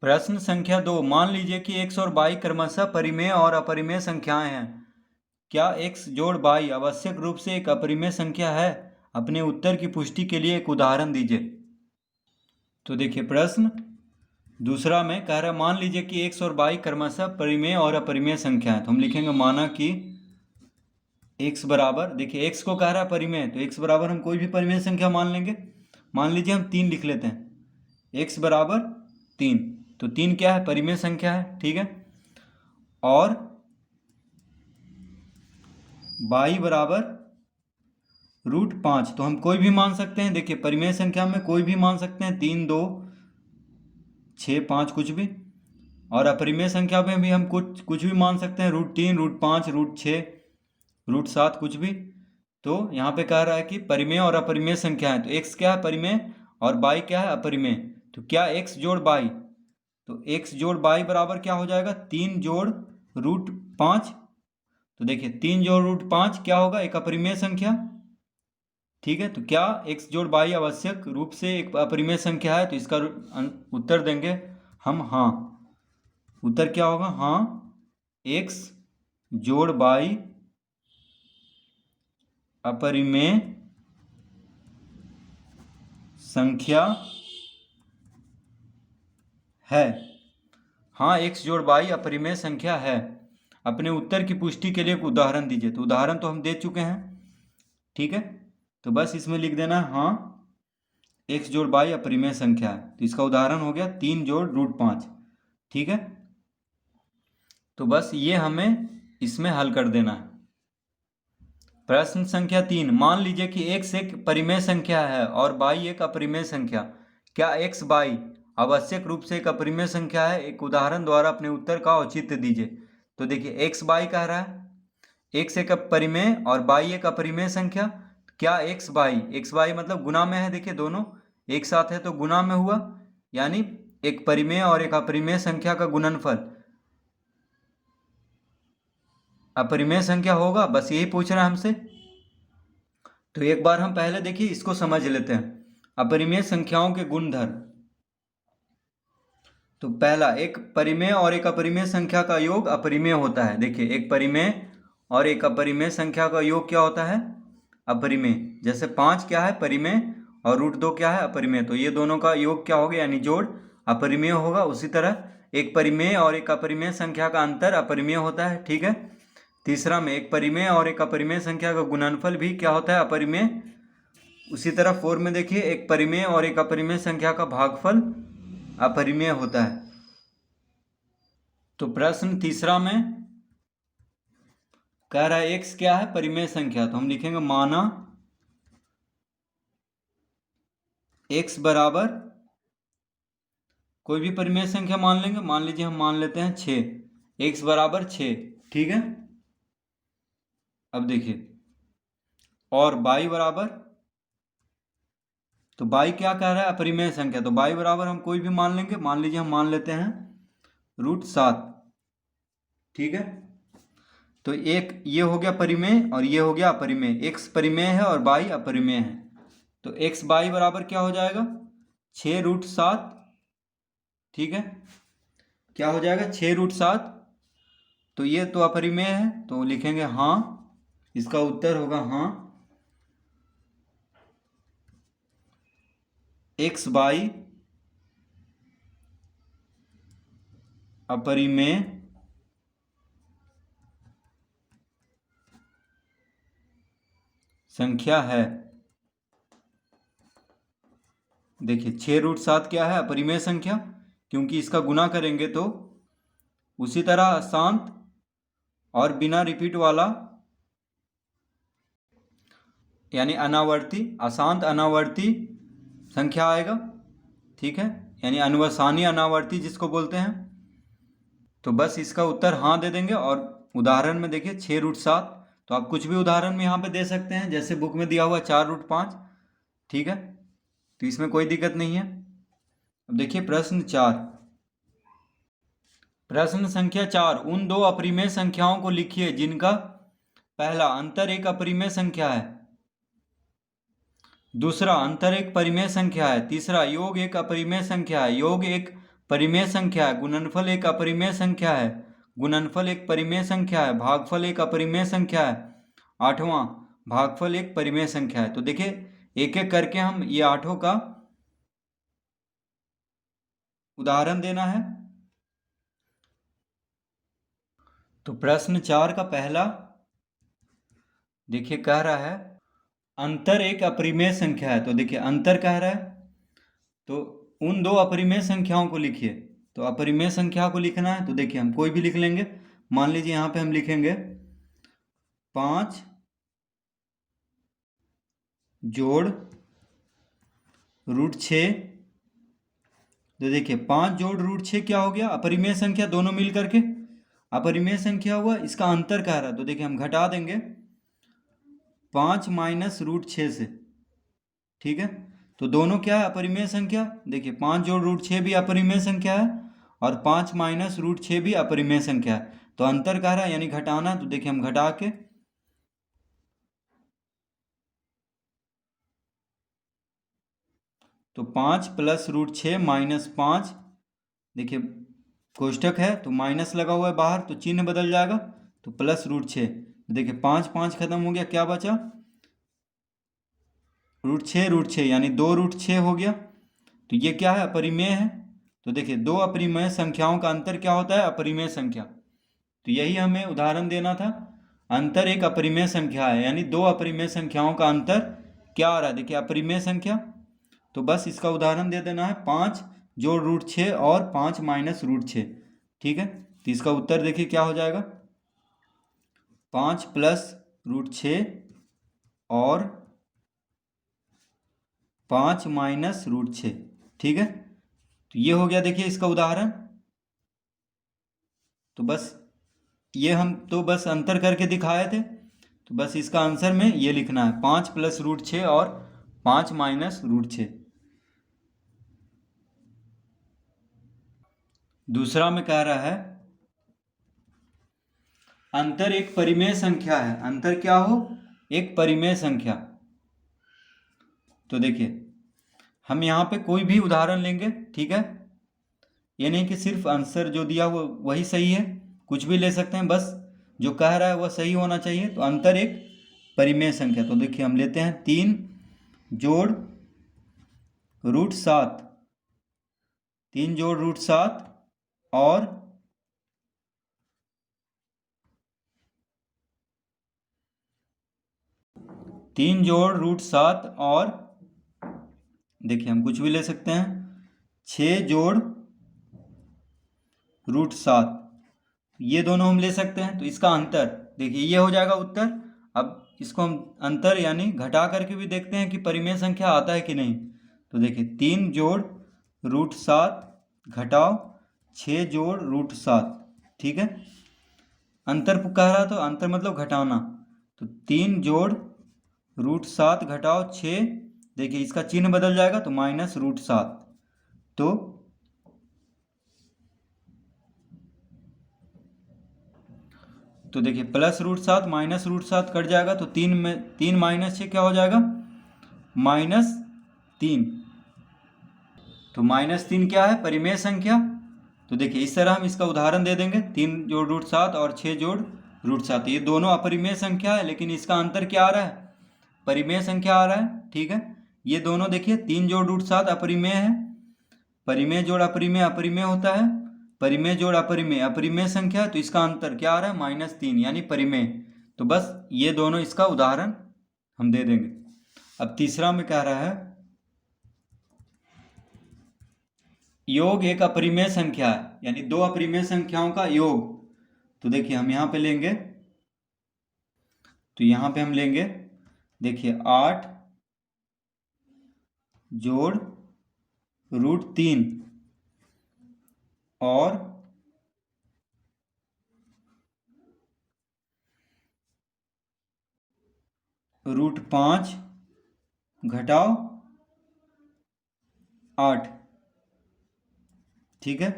प्रश्न संख्या 2, मान लीजिए कि x और y क्रमशः परिमेय और अपरिमेय संख्याएं हैं। क्या x जोड़ y आवश्यक रूप से एक अपरिमेय संख्या है? अपने उत्तर की पुष्टि के लिए एक उदाहरण दीजिए। तो देखिए प्रश्न दूसरा में कह रहा है मान लीजिए कि x और y क्रमशः परिमेय और अपरिमेय संख्या है। तो हम लिखेंगे माना कि x बराबर, देखिए x को कह रहा है परिमेय, तो x बराबर हम कोई भी परिमेय संख्या मान लेंगे। मान लीजिए हम 3 लिख लेते हैं, x बराबर 3। तो 3 क्या है? परिमेय संख्या है, ठीक है। और y बराबर √5, तो हम कोई भी मान सकते हैं। देखिए परिमेय संख्या में कोई भी मान सकते हैं, 3, 2, 6, 5 कुछ भी। और अपरिमेय संख्या में भी हम कुछ भी मान सकते हैं, √3, √5, √6, √7 कुछ भी। तो यहाँ पे कह रहा है कि परिमेय और अपरिमेय संख्या है। तो x क्या है? परिमेय, और y क्या है? अपरिमेय। तो क्या x जोड़ y, तो x जोड़ y बराबर क्या हो जाएगा? 3 जोड़ √5। तो देखिए 3 जोड़ √5 क्या होगा? एक अपरिमेय संख्या, ठीक है। तो क्या x जोड़ y आवश्यक रूप से एक अपरिमेय संख्या है? तो इसका उत्तर देंगे हम हाँ। उत्तर क्या होगा? हाँ, x जोड़ y अपरिमेय संख्या है। हाँ, x जोड़ y अपरिमेय संख्या है। अपने उत्तर की पुष्टि के लिए एक उदाहरण दीजिए। तो उदाहरण तो हम दे चुके हैं, ठीक है। तो बस इसमें लिख देना हाँ, x जोड़ y अपरिमेय संख्या है। तो इसका उदाहरण हो गया 3 जोड़ √5, ठीक है। तो बस ये हमें इसमें हल कर देना है। प्रश्न संख्या 3, मान लीजिए कि x एक परिमेय संख्या है और y एक अपरिमेय संख्या। क्या x y आवश्यक रूप से एक अपरिमेय संख्या है? एक उदाहरण द्वारा अपने उत्तर का औचित्य दीजिए। तो देखिए x y कह रहा है, x एक परिमेय और y एक अपरिमेय संख्या। क्या x y मतलब गुना में है। देखिए दोनों एक साथ है तो गुना में हुआ, यानी एक परिमेय और एक अपरिमेय संख्या का गुणनफल अपरिमेय संख्या होगा। बस यही पूछ रहा है हमसे। तो एक बार हम पहले देखिए इसको समझ लेते हैं, अपरिमेय संख्याओं के गुणधर्म। तो पहला, एक परिमेय और एक अपरिमेय संख्या का योग अपरिमेय होता है। देखिए एक परिमेय और एक अपरिमेय संख्या का योग क्या होता है? अपरिमेय। जैसे 5 क्या है? परिमेय, और √2 क्या है? अपरिमेय। तो ये दोनों का योग क्या हो गया? यानी जोड़ अपरिमेय होगा। उसी तरह एक परिमेय और एक अपरिमेय संख्या का अंतर अपरिमेय होता है, ठीक है। तीसरा में एक परिमेय और एक अपरिमेय संख्या का गुणनफल भी क्या होता है? अपरिमेय। उसी तरह 4 में देखिए एक परिमेय और एक अपरिमेय संख्या का भागफल अपरिमेय होता है। तो प्रश्न तीसरा में कह रहा है x क्या है? परिमेय संख्या। तो हम लिखेंगे माना x बराबर कोई भी परिमेय संख्या मान लेंगे। मान लीजिए हम मान लेते हैं 6, x बराबर 6, ठीक है। अब देखिए और y बराबर, तो y क्या कह रहा है? अपरिमेय संख्या। तो y बराबर हम कोई भी मान लेंगे। मान लीजिए हम मान लेते हैं √7, ठीक है। तो एक ये हो गया परिमेय और ये हो गया अपरिमेय। x परिमेय है और y अपरिमेय है। तो x y बराबर क्या हो जाएगा? 6√7, ठीक है। क्या हो जाएगा? 6√7। तो ये तो अपरिमेय है, तो लिखेंगे हाँ। इसका उत्तर होगा हाँ, x y अपरिमेय संख्या है। देखिए 6√7 क्या है? अपरिमेय संख्या, क्योंकि इसका गुना करेंगे तो। उसी तरह अशांत और बिना रिपीट वाला, यानी अनावर्ती, अशांत अनावर्ती संख्या आएगा, ठीक है। यानी अनुवसानी अनावर्ती जिसको बोलते हैं। तो बस इसका उत्तर हाँ दे देंगे। और उदाहरण में देखिए 6√7, तो आप कुछ भी उदाहरण में यहाँ पे दे सकते हैं, जैसे बुक में दिया हुआ 4√5, ठीक है। तो इसमें कोई दिक्कत नहीं है। अब देखिए प्रश्न 4, प्रश्न संख्या 4, उन दो अपरिमेय संख्याओं को लिखिए जिनका पहला अंतर एक अपरिमेय संख्या है, दूसरा अंतर एक परिमेय संख्या है, तीसरा योग एक अपरिमेय संख्या है। योग एक परिमेय संख्या है, गुणनफल एक अपरिमेय संख्या है, गुणनफल एक परिमेय संख्या है, भागफल एक अपरिमेय संख्या है, आठवां भागफल एक परिमेय संख्या है। तो देखिए एक एक करके हम ये आठों का उदाहरण देना है। तो प्रश्न 4 का पहला देखिए कह रहा है अंतर एक अपरिमेय संख्या है। तो देखिए अंतर कह रहा है तो उन दो अपरिमेय संख्याओं को लिखिए। तो अपरिमेय संख्या को लिखना है तो देखिए हम कोई भी लिख लेंगे। मान लीजिए यहाँ पे हम लिखेंगे 5 जोड़ √6। तो देखिए 5 जोड़ √6 क्या हो गया, अपरिमेय संख्या दोनों मिल करके अपरिमेय संख्या हुआ, इसका अंतर कह रहा है। तो देखिए हम घटा देंगे 5 माइनस √6 से, ठीक है। तो दोनों क्या है, अपरिमेय संख्या। देखिए 5 जोड़ √6 भी अपरिमेय संख्या है और 5 माइनस √6 भी अपरिमेय संख्या है। तो अंतर कह रहा है यानी घटाना। तो देखिए हम घटा के तो 5 प्लस √6 माइनस 5, देखिए कोष्टक है तो माइनस लगा हुआ है बाहर तो चिन्ह बदल जाएगा तो प्लस √6। देखिए 5 5 खत्म हो गया, क्या बचा √6 यानी 2 √6 हो गया। तो ये क्या है, अपरिमेय है। तो देखिए दो अपरिमेय संख्याओं का अंतर क्या होता है, अपरिमेय संख्या। तो यही हमें उदाहरण देना था। अंतर एक अपरिमेय संख्या है यानी दो अपरिमेय संख्याओं का अंतर क्या आ रहा है, देखिए अपरिमेय संख्या। तो बस इसका उदाहरण दे देना है 5 जोड़ √6 और 5 माइनस √6, ठीक है। तो इसका उत्तर देखिए क्या हो जाएगा, 5 प्लस √6 और 5 माइनस √6, ठीक है। तो ये हो गया देखिए इसका उदाहरण। तो बस ये हम तो बस अंतर करके दिखाए थे। तो बस इसका आंसर में ये लिखना है 5 प्लस √6 और 5 माइनस √6। दूसरा में कह रहा है अंतर एक परिमेय संख्या है। अंतर क्या हो, एक परिमेय संख्या। तो देखिए हम यहाँ पे कोई भी उदाहरण लेंगे, ठीक है। ये नहीं कि सिर्फ आंसर जो दिया वो वही सही है, कुछ भी ले सकते हैं, बस जो कह रहा है वह सही होना चाहिए। तो अंतर एक परिमेय संख्या। तो देखिए हम लेते हैं 3 जोड़ √7, 3 जोड़ √7 और 3 जोड़ √7 और देखिए हम कुछ भी ले सकते हैं 6 जोड़ √7, ये दोनों हम ले सकते हैं। तो इसका अंतर देखिए ये हो जाएगा उत्तर। अब इसको हम अंतर यानी घटा करके भी देखते हैं कि परिमेय संख्या आता है कि नहीं। तो देखिए 3 जोड़ √7 घटाओ 6 जोड़ √7, ठीक है। अंतर कह रहा तो अंतर मतलब घटाना। तो 3 जोड़ √7 घटाओ 6, देखिए इसका चिन्ह बदल जाएगा तो माइनस √7। तो देखिए प्लस √7 माइनस √7 कट जाएगा तो 3 माइनस 6 क्या हो जाएगा, -3। तो -3 क्या है, परिमेय संख्या। तो देखिए इस तरह हम इसका उदाहरण दे देंगे 3 जोड़ √7 और 6 जोड़ √7, ये दोनों अपरिमेय संख्या है लेकिन इसका अंतर क्या आ रहा है, परिमेय संख्या आ रहा है, ठीक है। ये दोनों देखिए 3 जोड़ √7 अपरिमेय है, परिमेय जोड़ अपरिमेय अपरिमेय होता है, परिमेय जोड़ अपरिमेय अपरिमेय संख्या। तो इसका अंतर क्या आ रहा है, -3 यानी परिमेय। तो बस ये दोनों इसका उदाहरण हम दे देंगे। अब तीसरा में कह रहा है योग एक अपरिमेय संख्या है यानी दो अपरिमेय संख्याओं का योग। तो देखिए हम यहाँ पे लेंगे, तो यहाँ पे हम लेंगे देखिए 8 जोड़ √3 और √5 घटाओ 8, ठीक है।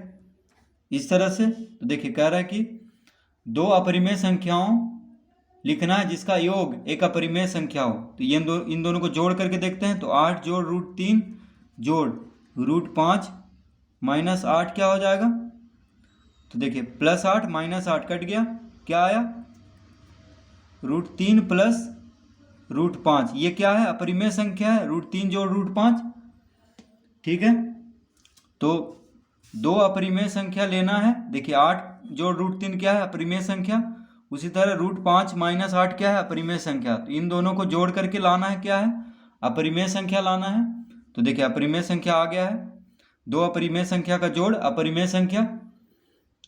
इस तरह से तो देखिए कह रहा है कि दो अपरिमेय संख्याओं लिखना है जिसका योग एक अपरिमेय संख्या हो। तो ये इन दोनों को जोड़ करके देखते हैं। तो 8 जोड़ √3 जोड़ √5 -8 क्या हो जाएगा? तो देखिए +8 -8 कट गया, क्या आया? √3 प्लस √5। ये क्या है? अपरिमेय संख्या है, √3 जोड़ √5। ठीक है, तो दो अपरिमेय संख्या लेना है। देखिए 8 जोड़ √3 क्या है? अपरिमेय संख्या। उसी तरह √5 -8 क्या है? अपरिमेय संख्या। तो इन दोनों को जोड़ करके लाना है, क्या है? अपरिमेय संख्या लाना है। तो देखिए अपरिमेय संख्या आ गया है, दो अपरिमेय संख्या का जोड़ अपरिमेय संख्या।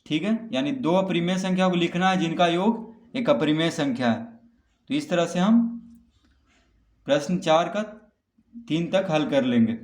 ठीक है, यानी दो अपरिमेय संख्या को लिखना है जिनका योग एक अपरिमेय संख्या है। तो इस तरह से हम प्रश्न 4 का 3 तक हल कर लेंगे।